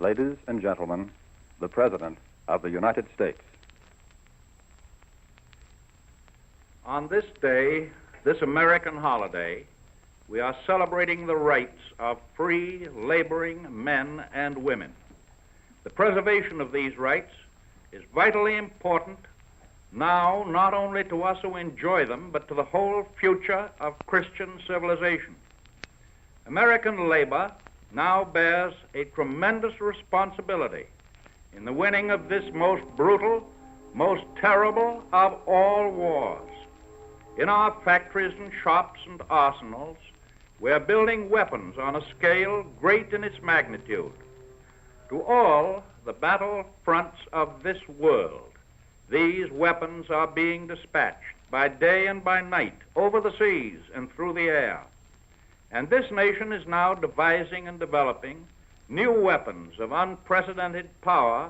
Ladies and gentlemen, the President of the United States. On this day, this American holiday, we are celebrating the rights of free, laboring men and women. The preservation of these rights is vitally important now, not only to us who enjoy them, but to the whole future of Christian civilization. American labor now bears a tremendous responsibility in the winning of this most brutal, most terrible of all wars. In our factories and shops and arsenals, we are building weapons on a scale great in its magnitude. To all the battle fronts of this world, these weapons are being dispatched by day and by night, over the seas and through the air. And this nation is now devising and developing new weapons of unprecedented power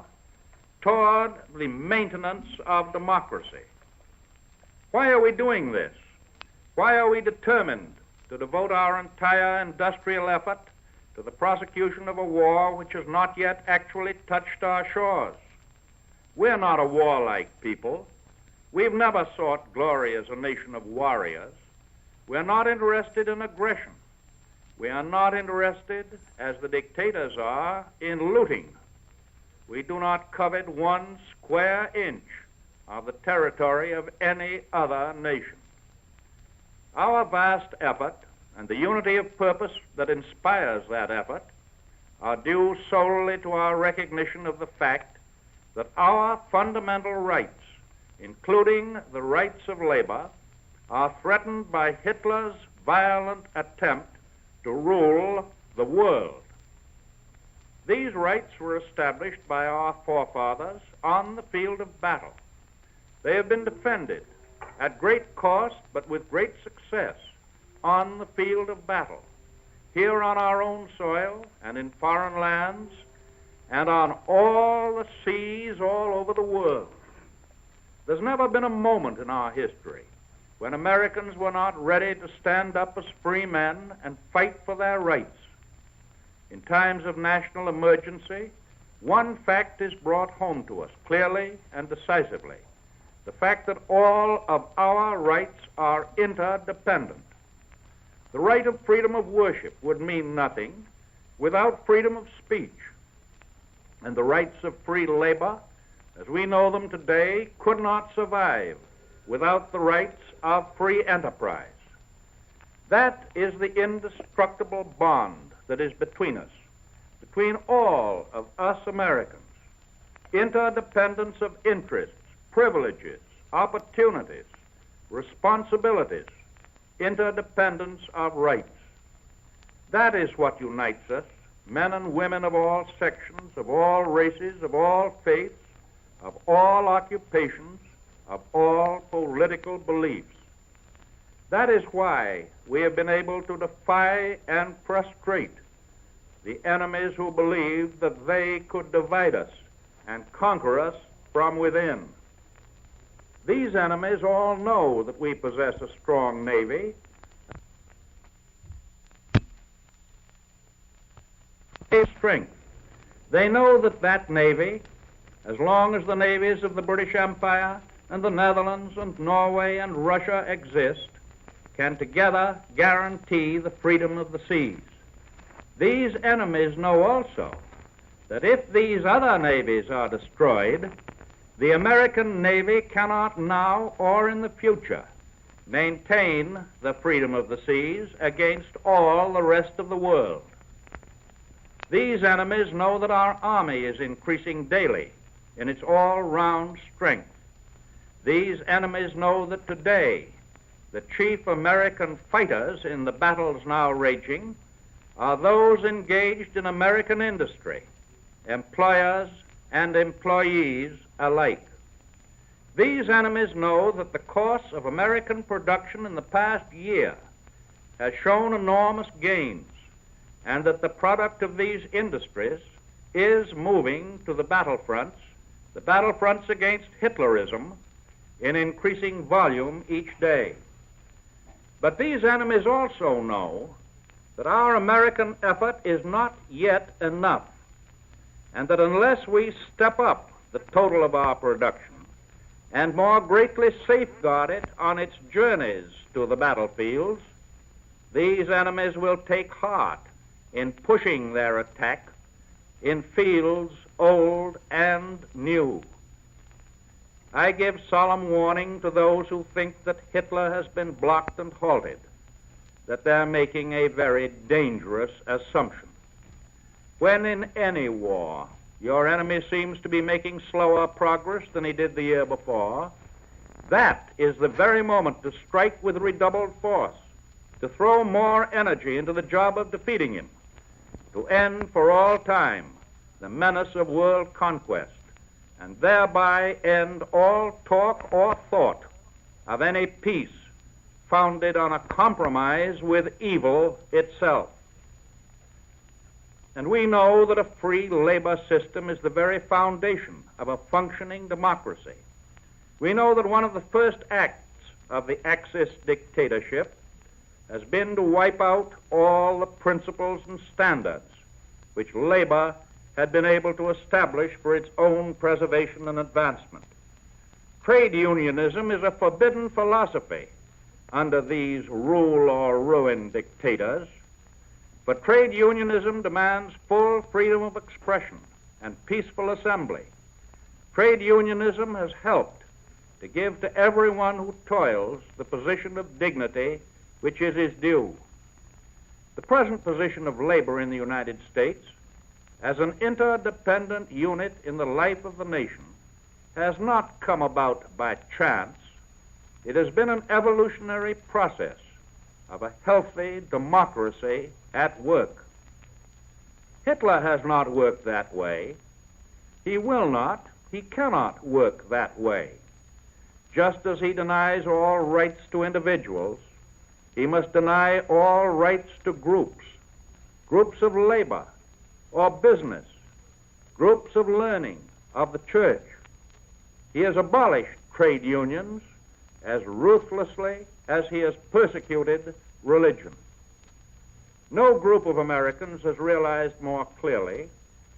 toward the maintenance of democracy. Why are we doing this? Why are we determined to devote our entire industrial effort to the prosecution of a war which has not yet actually touched our shores? We're not a warlike people. We've never sought glory as a nation of warriors. We're not interested in aggression. We are not interested, as the dictators are, in looting. We do not covet 1 square inch of the territory of any other nation. Our vast effort and the unity of purpose that inspires that effort are due solely to our recognition of the fact that our fundamental rights, including the rights of labor, are threatened by Hitler's violent attempt to rule the world. These rights were established by our forefathers on the field of battle. They have been defended at great cost, but with great success, on the field of battle, here on our own soil and in foreign lands, and on all the seas all over the world. There's never been a moment in our history when Americans were not ready to stand up as free men and fight for their rights. In times of national emergency, one fact is brought home to us clearly and decisively: the fact that all of our rights are interdependent. The right of freedom of worship would mean nothing without freedom of speech, and the rights of free labor, as we know them today, could not survive without the rights of free enterprise. That is the indestructible bond that is between us, between all of us Americans. Interdependence of interests, privileges, opportunities, responsibilities, interdependence of rights. That is what unites us, men and women of all sections, of all races, of all faiths, of all occupations, of all political beliefs. That is why we have been able to defy and frustrate the enemies who believed that they could divide us and conquer us from within. These enemies all know that we possess a strong navy, strength. They know that that navy, as long as the navies of the British Empire and the Netherlands and Norway and Russia exist, can together guarantee the freedom of the seas. These enemies know also that if these other navies are destroyed, the American Navy cannot now or in the future maintain the freedom of the seas against all the rest of the world. These enemies know that our army is increasing daily in its all-round strength. These enemies know that today the chief American fighters in the battles now raging are those engaged in American industry, employers and employees alike. These enemies know that the cost of American production in the past year has shown enormous gains, and that the product of these industries is moving to the battlefronts against Hitlerism, in increasing volume each day. But these enemies also know that our American effort is not yet enough. and that unless we step up the total of our production and more greatly safeguard it on its journeys to the battlefields, these enemies will take heart in pushing their attack in fields old and new. I give solemn warning to those who think that Hitler has been blocked and halted, that they're making a very dangerous assumption. When in any war your enemy seems to be making slower progress than he did the year before, that is the very moment to strike with redoubled force, to throw more energy into the job of defeating him, to end for all time the menace of world conquest, and thereby end all talk or thought of any peace founded on a compromise with evil itself. And we know that a free labor system is the very foundation of a functioning democracy. We know that one of the first acts of the Axis dictatorship has been to wipe out all the principles and standards which labor had been able to establish for its own preservation and advancement. Trade unionism is a forbidden philosophy under these rule or ruin dictators, but trade unionism demands full freedom of expression and peaceful assembly. Trade unionism has helped to give to everyone who toils the position of dignity which is his due. The present position of labor in the United States as an interdependent unit in the life of the nation has not come about by chance. It has been an evolutionary process of a healthy democracy at work. Hitler has not worked that way. He will not, he cannot work that way. Just as he denies all rights to individuals, he must deny all rights to groups of labor, or business, groups of learning, of the church. He has abolished trade unions as ruthlessly as he has persecuted religion. No group of Americans has realized more clearly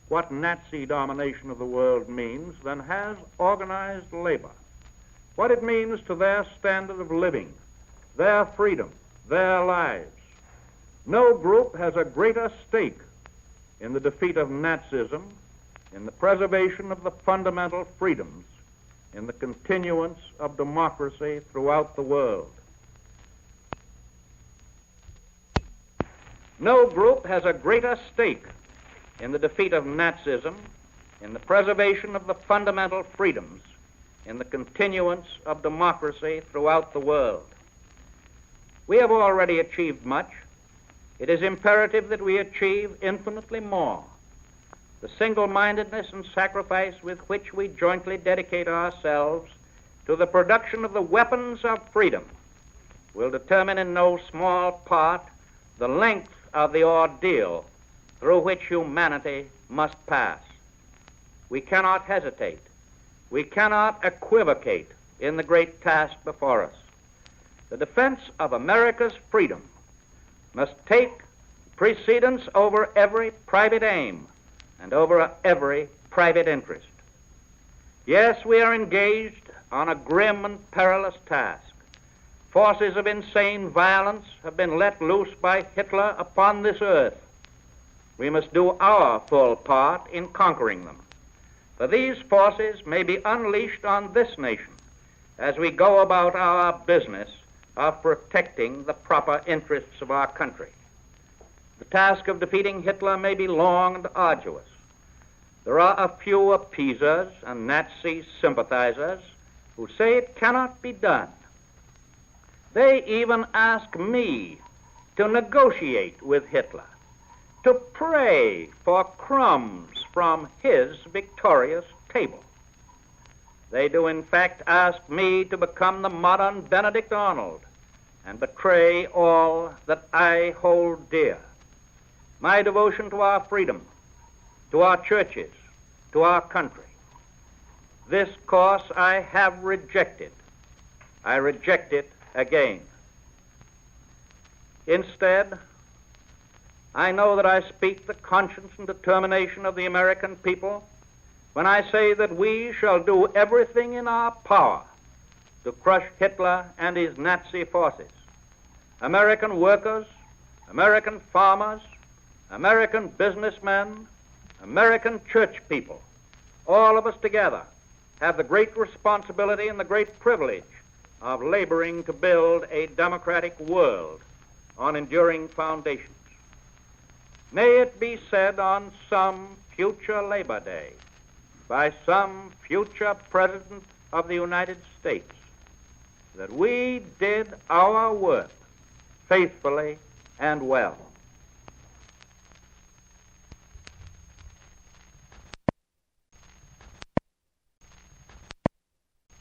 what Nazi domination of the world means than has organized labor, what it means to their standard of living, their freedom, their lives. No group has a greater stake in the defeat of Nazism, in the preservation of the fundamental freedoms, in the continuance of democracy throughout the world. No group has a greater stake in the defeat of Nazism, in the preservation of the fundamental freedoms, in the continuance of democracy throughout the world. We have already achieved much. It is imperative that we achieve infinitely more. The single-mindedness and sacrifice with which we jointly dedicate ourselves to the production of the weapons of freedom will determine in no small part the length of the ordeal through which humanity must pass. We cannot hesitate. We cannot equivocate in the great task before us. The defense of America's freedom must take precedence over every private aim and over every private interest. Yes, we are engaged on a grim and perilous task. Forces of insane violence have been let loose by Hitler upon this earth. We must do our full part in conquering them. For these forces may be unleashed on this nation as we go about our business of protecting the proper interests of our country. The task of defeating Hitler may be long and arduous. There are a few appeasers and Nazi sympathizers who say it cannot be done. They even ask me to negotiate with Hitler, to pray for crumbs from his victorious table. They do in fact ask me to become the modern Benedict Arnold and betray all that I hold dear. My devotion to our freedom, to our churches, to our country. This course I have rejected. I reject it again. Instead, I know that I speak the conscience and determination of the American people when I say that we shall do everything in our power to crush Hitler and his Nazi forces. American workers, American farmers, American businessmen, American church people, all of us together have the great responsibility and the great privilege of laboring to build a democratic world on enduring foundations. May it be said on some future Labor Day by some future President of the United States that we did our work faithfully and well.